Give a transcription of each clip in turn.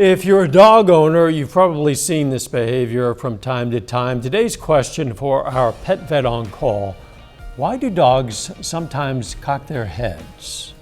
If you're a dog owner, you've probably seen this behavior from time to time. Today's question for our pet vet on call: why do dogs sometimes cock their heads?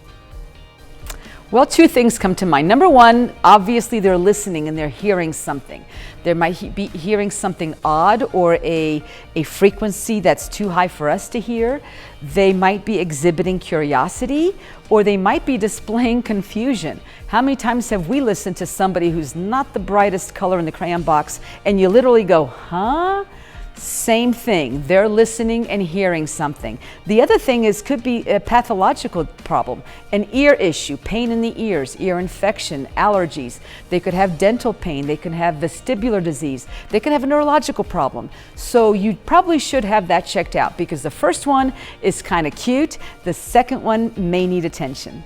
Well, two things come to mind. Number one, obviously they're listening and they're hearing something. They might be hearing something odd or a frequency that's too high for us to hear. They might be exhibiting curiosity, or they might be displaying confusion. How many times have we listened to somebody who's not the brightest color in the crayon box and you literally go, huh? Same thing. They're listening and hearing something. The other thing could be a pathological problem, an ear issue, pain in the ears, ear infection, allergies. They could have dental pain. They can have vestibular disease. They can have a neurological problem. So you probably should have that checked out, because the first one is kind of cute. The second one may need attention.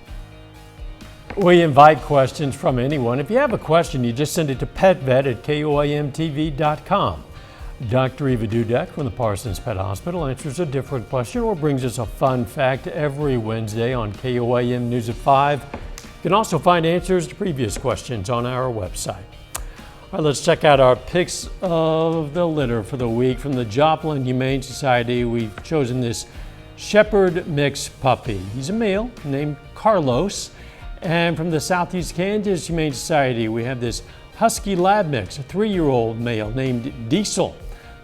We invite questions from anyone. If you have a question, you just send it to petvet@koamtv.com. Dr. Eva Dudek from the Parsons Pet Hospital answers a different question or brings us a fun fact every Wednesday on KOAM News at 5. You can also find answers to previous questions on our website. All right, let's check out our picks of the litter for the week. From the Joplin Humane Society, we've chosen this Shepherd Mix puppy. He's a male named Carlos. And from the Southeast Kansas Humane Society, we have this Husky Lab Mix, a 3-year-old male named Diesel.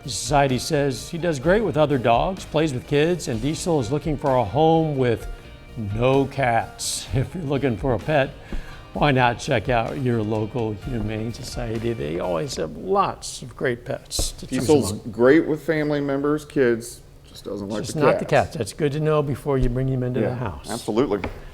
The society says he does great with other dogs, plays with kids, and Diesel is looking for a home with no cats. If you're looking for a pet, why not check out your local Humane Society? They always have lots of great pets to choose Diesel's among. great with family members, kids, just doesn't like Just the not cats. the cats. That's good to know before you bring him into the house. Absolutely.